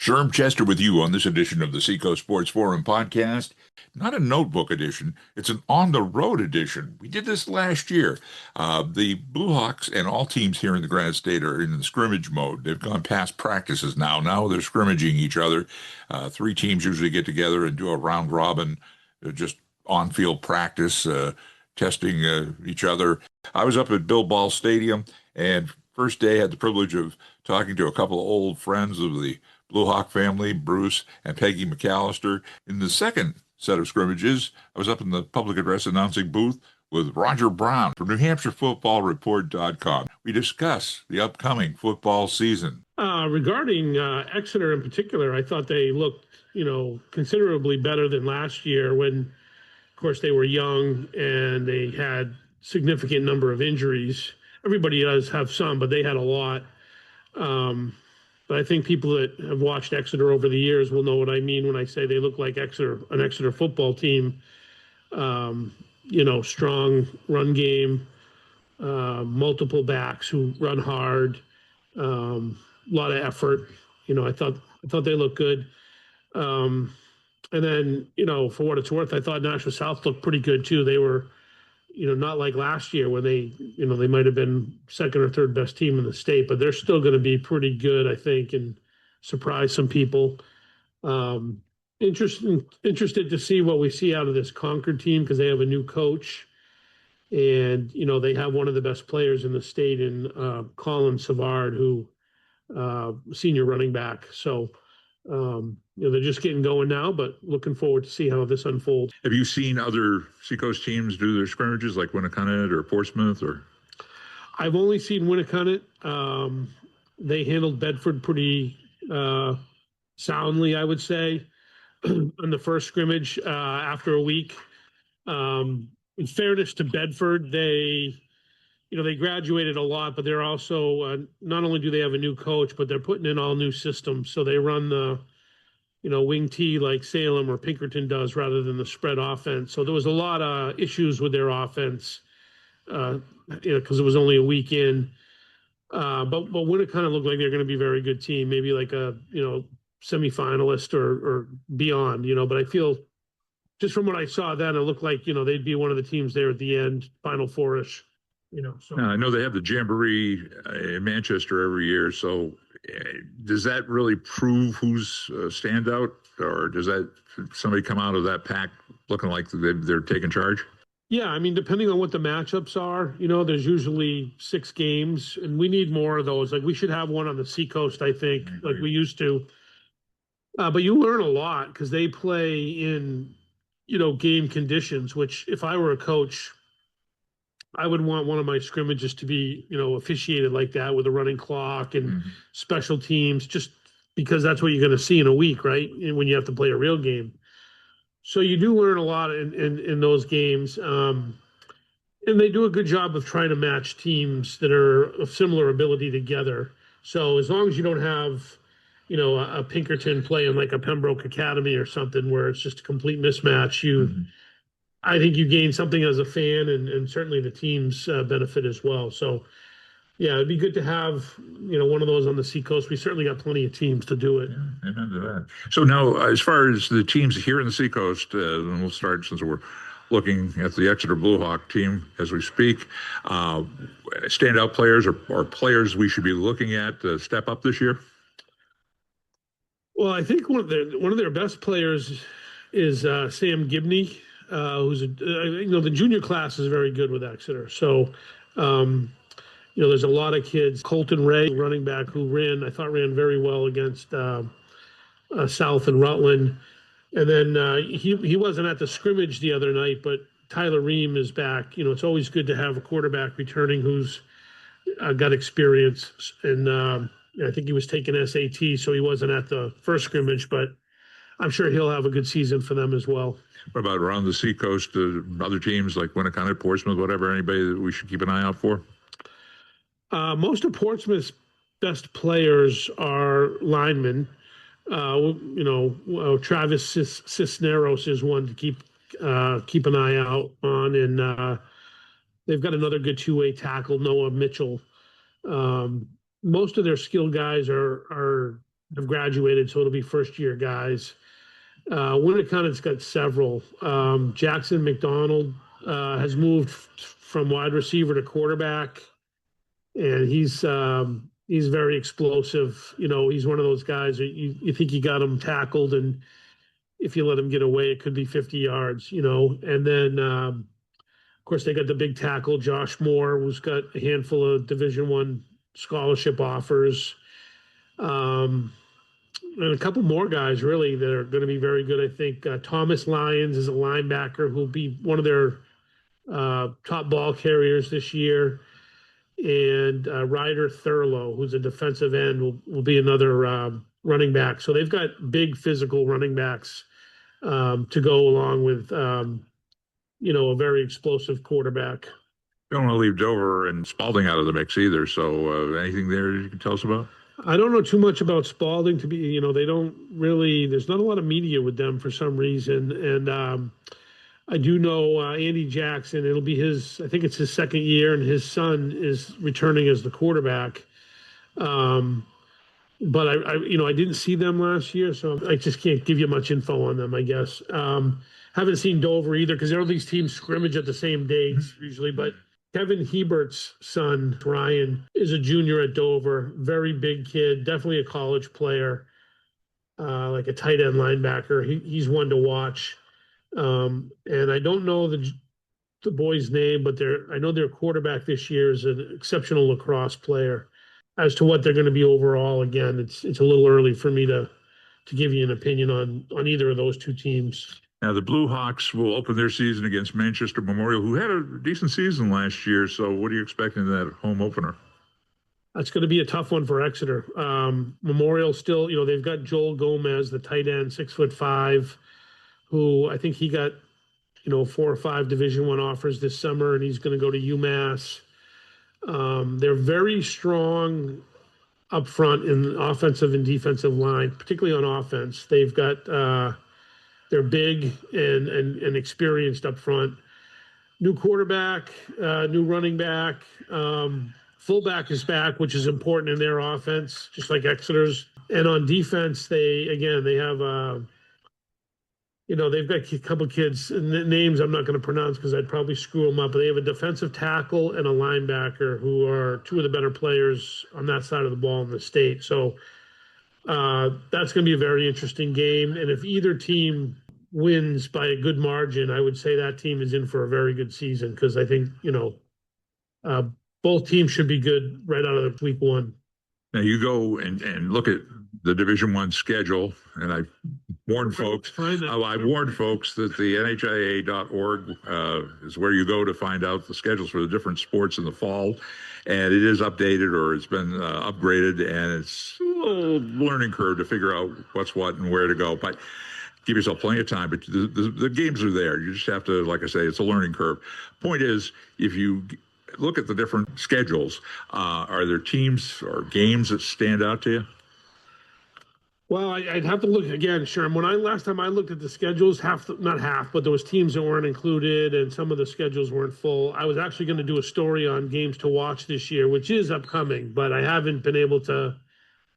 Sherm Chester with you on this edition of the Seacoast Sports Forum podcast. Not a notebook edition, it's an on-the-road edition. We did this last year. The Bluehawks and all teams here in the Granite State are in the scrimmage mode. They've gone past practices now. Now they're scrimmaging each other. Three teams usually get together and do a round robin, just on-field practice, testing each other. I was up at Bill Ball Stadium, and first day had the privilege of talking to a couple of old friends of the Blue Hawk family, Bruce and Peggy McAllister. In the second set of scrimmages, I was up in the public address announcing booth with Roger Brown from NewHampshireFootballReport.com. We discuss the upcoming football season. Regarding Exeter in particular, I thought they looked, considerably better than last year when, of course, they were young and they had significant number of injuries. Everybody does have some, but they had a lot. But I think people that have watched Exeter over the years will know what I mean when I say they look like an Exeter football team. Strong run game, multiple backs who run hard, a lot of effort. I thought they looked good. And then, for what it's worth, I thought Nashua South looked pretty good too. They were, not like last year when they might have been second or third best team in the state, but they're still going to be pretty good, I think, and surprise some people. Interested to see what we see out of this Concord team because they have a new coach, and they have one of the best players in the state in Colin Savard, who senior running back. So they're just getting going now, but looking forward to see how this unfolds. Have you seen other Seacoast teams do their scrimmages like Winnicott or Portsmouth? Or I've only seen Winnicott. They handled Bedford pretty soundly, I would say, in the first scrimmage after a week. In fairness to Bedford, they graduated a lot, but they're also not only do they have a new coach, but they're putting in all new systems. So they run the wing T like Salem or Pinkerton does rather than the spread offense. So there was a lot of issues with their offense, because it was only a week in. But Winnicott looked like they're going to be a very good team, maybe like a semifinalist or beyond. But I feel just from what I saw then, it looked like they'd be one of the teams there at the end, Final Four-ish. So now, I know they have the Jamboree in Manchester every year. So does that really prove who's a standout, or does that somebody come out of that pack looking like they're taking charge? Yeah, I mean, depending on what the matchups are, there's usually 6 games, and we need more of those. Like we should have one on the Seacoast, I think, like we used to. But you learn a lot because they play in, game conditions, which if I were a coach, I would want one of my scrimmages to be, officiated like that with a running clock and special teams, just because that's what you're going to see in a week, right? And when you have to play a real game. So you do learn a lot in those games. And they do a good job of trying to match teams that are of similar ability together. So as long as you don't have, a Pinkerton playing like a Pembroke Academy or something where it's just a complete mismatch, I think you gain something as a fan, and certainly the teams benefit as well. So, yeah, it'd be good to have, one of those on the Seacoast. We certainly got plenty of teams to do it. Yeah, amen to that. So now, as far as the teams here in the Seacoast, and we'll start since we're looking at the Exeter Bluehawk team as we speak, standout players or players we should be looking at to step up this year? Well, I think one of their best players is Sam Gibney. Who's the junior class is very good with Exeter. So, there's a lot of kids. Colton Ray, running back, who ran very well against South and Rutland. And then he wasn't at the scrimmage the other night, but Tyler Ream is back. It's always good to have a quarterback returning who's got experience. And I think he was taking SAT, so he wasn't at the first scrimmage, but I'm sure he'll have a good season for them as well. What about around the Seacoast, other teams like Winnicott, Portsmouth, whatever, anybody that we should keep an eye out for? Most of Portsmouth's best players are linemen. Travis Cisneros is one to keep an eye out on, and they've got another good two-way tackle, Noah Mitchell. Most of their skill guys are have graduated, so it'll be first-year guys. Winnicott's got several. Jackson McDonald has moved from wide receiver to quarterback, and he's very explosive. You know, he's one of those guys that you think you got him tackled, and if you let him get away, it could be 50 yards. You know, and then of course they got the big tackle Josh Moore, who's got a handful of Division I scholarship offers. And a couple more guys really that are going to be very good. I think Thomas Lyons is a linebacker who'll be one of their top ball carriers this year. And Ryder Thurlow, who's a defensive end, will be another running back. So they've got big physical running backs to go along with, you know, a very explosive quarterback. Don't want to leave Dover and Spalding out of the mix either. So anything there you can tell us about? I don't know too much about Spalding to be, you know, they don't really, there's not a lot of media with them for some reason. And I do know Andy Jackson, it'll be his, I think it's his second year, and his son is returning as the quarterback. But I you know, I didn't see them last year, so I just can't give you much info on them, I guess. Haven't seen Dover either, because all these teams scrimmage at the same dates usually, but Kevin Hebert's son, Ryan, is a junior at Dover. Very big kid, definitely a college player, like a tight end linebacker. He's one to watch. And I don't know the boy's name, but I know their quarterback this year is an exceptional lacrosse player. As to what they're going to be overall, again, it's a little early for me to give you an opinion on either of those two teams. Now, the Bluehawks will open their season against Manchester Memorial, who had a decent season last year. So what are you expecting in that home opener? That's going to be a tough one for Exeter. Memorial still, you know, they've got Joel Gomez, the tight end, 6'5", who I think he got, you know, 4 or 5 Division I offers this summer, and he's going to go to UMass. They're very strong up front in offensive and defensive line, particularly on offense. They've got they're big and experienced up front. New quarterback, new running back, fullback is back, which is important in their offense, just like Exeter's. And on defense, they have you know, they've got a couple kids, names I'm not going to pronounce because I'd probably screw them up, but they have a defensive tackle and a linebacker who are two of the better players on that side of the ball in the state. So that's going to be a very interesting game. And if either team wins by a good margin, I would say that team is in for a very good season, because I think, you know, both teams should be good right out of week one. Now you go and look at the Division I schedule, and I warned folks. I warned folks that the NHIA.org is where you go to find out the schedules for the different sports in the fall, and it is updated, or it's been upgraded, and it's a little learning curve to figure out what's what and where to go. But give yourself plenty of time. But the games are there. You just have to, like I say, it's a learning curve. Point is, if you look at the different schedules, are there teams or games that stand out to you? Well, I'd have to look again, Sherm. Last time I looked at the schedules, not half, but there was teams that weren't included, and some of the schedules weren't full. I was actually going to do a story on games to watch this year, which is upcoming, but I haven't been able to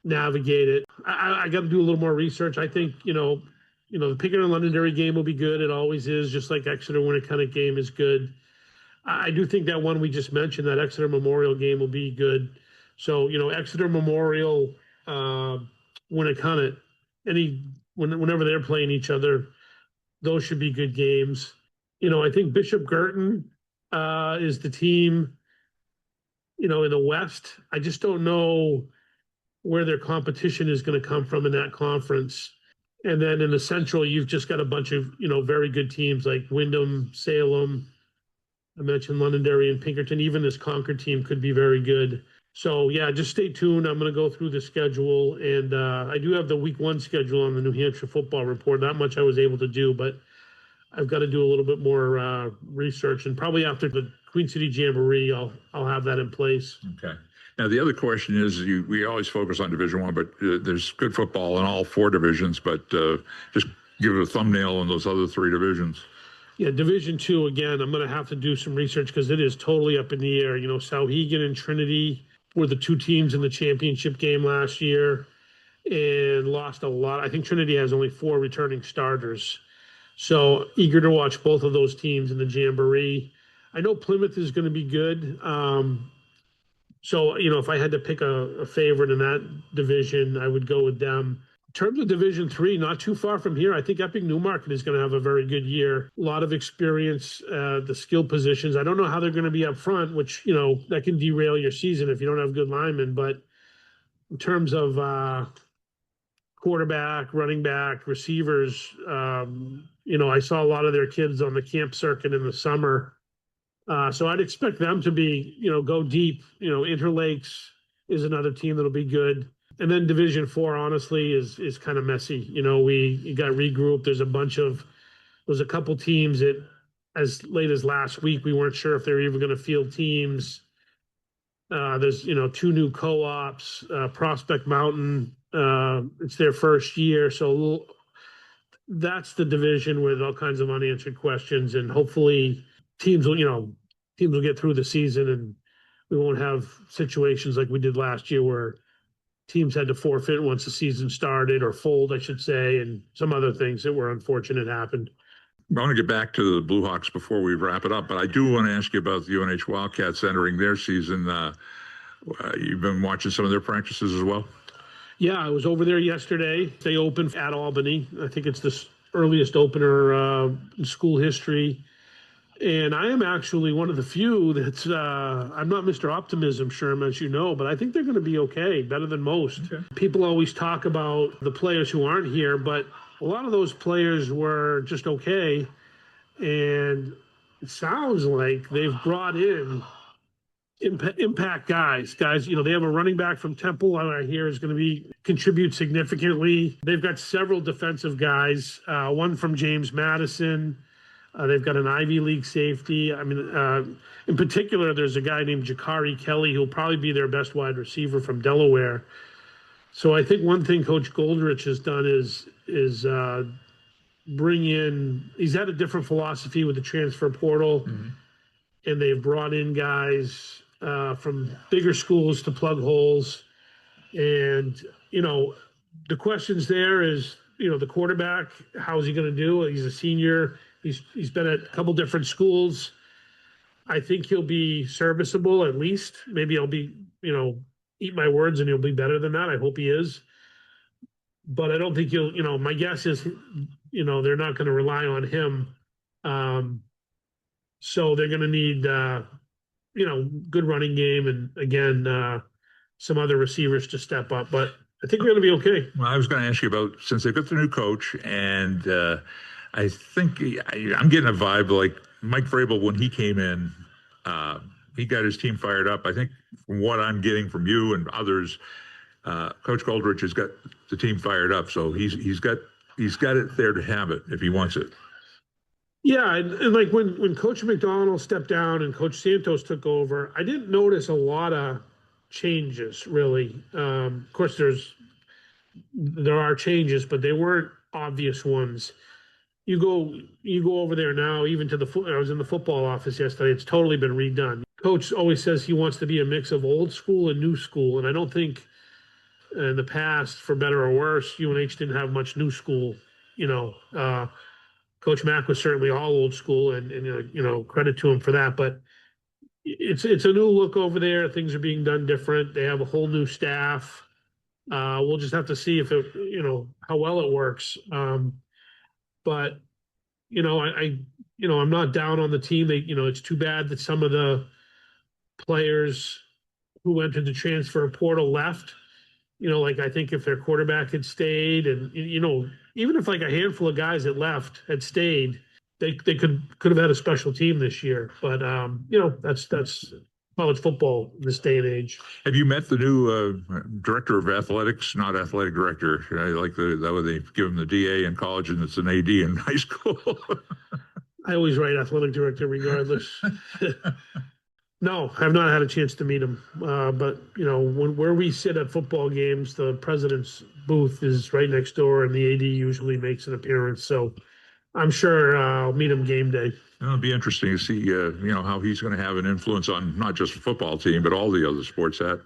navigate it. I got to do a little more research. I think, you know, the Pinkerton and Londonderry game will be good. It always is, just like Exeter Winnicott game is good. I do think that one we just mentioned, that Exeter Memorial game, will be good. So, you know, Exeter Memorial, Winnicott, whenever they're playing each other, those should be good games. You know, I think Bishop Girton is the team, you know, in the West. I just don't know where their competition is going to come from in that conference. And then in the Central, you've just got a bunch of, you know, very good teams like Wyndham, Salem. I mentioned Londonderry and Pinkerton. Even this Concord team could be very good. So, yeah, just stay tuned. I'm going to go through the schedule. And I do have the week one schedule on the New Hampshire Football Report. Not much I was able to do, but I've got to do a little bit more research. And probably after the Queen City Jamboree, I'll have that in place. Okay. Now, the other question is, we always focus on Division I, but there's good football in all 4 divisions. But just give it a thumbnail on those other 3 divisions. Yeah, Division II, again, I'm going to have to do some research because it is totally up in the air. You know, Sauhegan and Trinity were the 2 teams in the championship game last year. and lost a lot. I think Trinity has only 4 returning starters. So eager to watch both of those teams in the Jamboree. I know Plymouth is going to be good. So, if I had to pick a favorite in that division, I would go with them. In terms of Division Three, not too far from here, I think Epping Newmarket is going to have a very good year. A lot of experience, the skill positions. I don't know how they're going to be up front, which, that can derail your season if you don't have good linemen. But in terms of quarterback, running back, receivers, I saw a lot of their kids on the camp circuit in the summer. So I'd expect them to be, go deep. Interlakes is another team that'll be good. And then Division 4, honestly, is kind of messy. We got regrouped. There's a couple teams that as late as last week, we weren't sure if they were even going to field teams. There's, 2 new co-ops, Prospect Mountain. It's their first year. So that's the division with all kinds of unanswered questions, and hopefully teams will get through the season and we won't have situations like we did last year where teams had to forfeit once the season started, or fold, I should say, and some other things that were unfortunate happened. I want to get back to the Bluehawks before we wrap it up, but I do want to ask you about the UNH Wildcats entering their season. You've been watching some of their practices as well? Yeah, I was over there yesterday. They opened at Albany. I think it's the earliest opener in school history. And I am actually one of the few that's, I'm not Mr. Optimism, Sherm, as you know, but I think they're going to be okay, better than most. Okay. People always talk about the players who aren't here, but a lot of those players were just okay. And it sounds like they've brought in impact guys. They have a running back from Temple I hear is going to contribute significantly. They've got several defensive guys, one from James Madison. They've got an Ivy League safety. In particular, there's a guy named Jakari Kelly who'll probably be their best wide receiver from Delaware. So I think one thing Coach Goldrich has done is bring in. He's had a different philosophy with the transfer portal, and they've brought in guys from bigger schools to plug holes. And the questions there is, the quarterback, how's he going to do? He's a senior. He's been at a couple different schools. I think he'll be serviceable at least. Maybe I'll be, eat my words and he'll be better than that. I hope he is. But I don't think my guess is, they're not going to rely on him. So they're going to need, good running game and, again, some other receivers to step up. But I think we're going to be okay. Well, I was going to ask you about, since they've got the new coach, and I think I'm getting a vibe like Mike Vrabel when he came in, he got his team fired up. I think from what I'm getting from you and others, Coach Goldrich has got the team fired up. So he's got it there to have it if he wants it. Yeah, and like when Coach McDonald stepped down and Coach Santos took over, I didn't notice a lot of changes really. Of course, there are changes, but they weren't obvious ones. You go over there now, even to I was in the football office yesterday. It's totally been redone. Coach always says he wants to be a mix of old school and new school, and I don't think in the past, for better or worse, UNH didn't have much new school. Coach Mack was certainly all old school, and credit to him for that. But it's a new look over there. Things are being done different. They have a whole new staff. We'll just have to see if how well it works. But I'm not down on the team. It's too bad that some of the players who entered the transfer portal left. I think if their quarterback had stayed, and even if like a handful of guys that left had stayed, they could have had a special team this year. But that's college football in this day and age. Have you met the new director of athletics? Not athletic director. I like that way they give him the DA in college and it's an AD in high school. I always write athletic director regardless. No, I've not had a chance to meet him. But where we sit at football games, the president's booth is right next door, and the AD usually makes an appearance. So I'm sure I'll meet him game day. It'll be interesting to see, how he's going to have an influence on not just the football team, but all the other sports at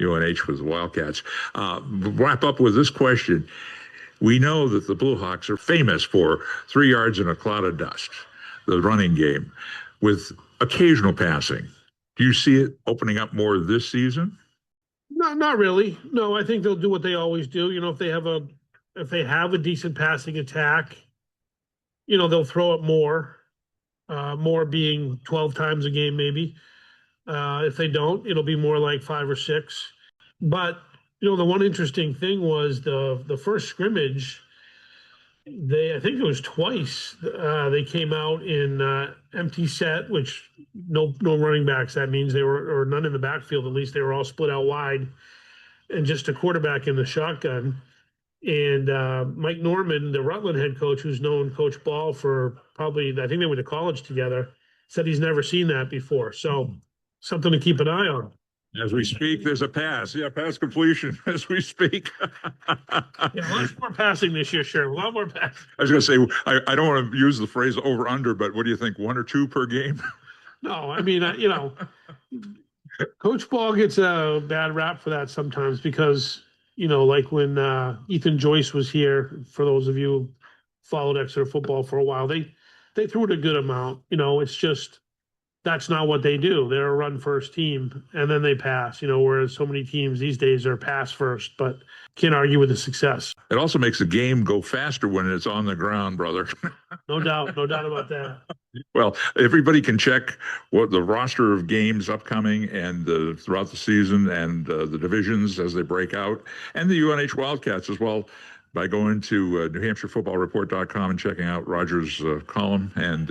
UNH with the Wildcats. Wrap up with this question. We know that the Bluehawks are famous for 3 yards in a cloud of dust, the running game, with occasional passing. Do you see it opening up more this season? Not really. No, I think they'll do what they always do. If they have a decent passing attack, they'll throw it more. More being 12 times a game, maybe. If they don't, it'll be more like 5 or 6. But the one interesting thing was the first scrimmage. I think it was twice. They came out in empty set, which no running backs. That means they were, or none in the backfield. At least they were all split out wide, and just a quarterback in the shotgun. And Mike Norman, the Rutland head coach, who's known Coach Ball for probably, I think they went to college together, said he's never seen that before. So something to keep an eye on. As we speak, there's a pass. Yeah, pass completion as we speak. Yeah, a lot more passing this year, sure. A lot more passing. I was going to say, I don't want to use the phrase over under, but what do you think? 1 or 2 per game? No, I mean, Coach Ball gets a bad rap for that sometimes because, like when Ethan Joyce was here, for those of you who followed Exeter football for a while, they threw it a good amount. It's just, that's not what they do. They're a run first team and then they pass, whereas so many teams these days are pass first, but can't argue with the success. It also makes the game go faster when it's on the ground, brother. No doubt about that. Well, everybody can check what the roster of games upcoming and throughout the season and the divisions as they break out, and the UNH Wildcats as well, by going to NewHampshireFootballReport.com and checking out Roger's column. And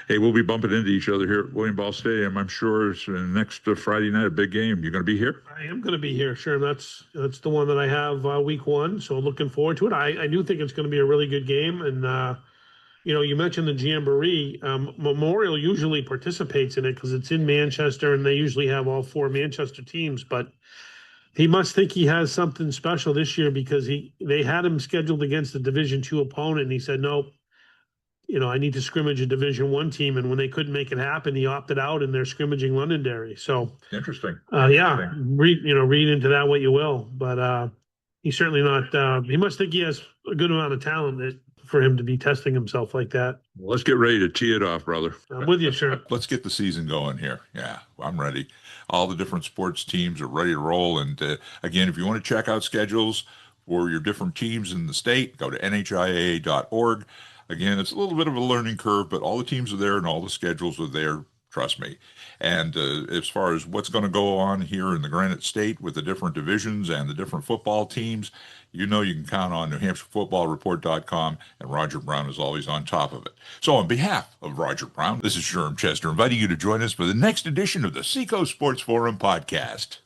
hey, we'll be bumping into each other here at William Ball Stadium, I'm sure, next Friday night, a big game. You going to be here? I am going to be here, sure. That's the one that I have week 1, so looking forward to it. I do think it's going to be a really good game. And you mentioned the Jamboree. Memorial usually participates in it because it's in Manchester, and they usually have all 4 Manchester teams. But he must think he has something special this year because they had him scheduled against a Division II opponent, and he said, nope, I need to scrimmage a Division I team. And when they couldn't make it happen, he opted out, and they're scrimmaging Londonderry. So interesting. Yeah, read into that what you will. But he's certainly not. He must think he has a good amount of talent for him to be testing himself like that. Well, let's get ready to tee it off, brother. I'm with you, sure. Let's get the season going here. Yeah, I'm ready. All the different sports teams are ready to roll. And again, if you want to check out schedules for your different teams in the state, go to NHIAA.org. Again, it's a little bit of a learning curve, but all the teams are there and all the schedules are there. Trust me. And as far as what's going to go on here in the Granite State with the different divisions and the different football teams, you can count on NewHampshireFootballReport.com, and Roger Brown is always on top of it. So on behalf of Roger Brown, this is Sherm Chester inviting you to join us for the next edition of the Seacoast Sports Forum podcast.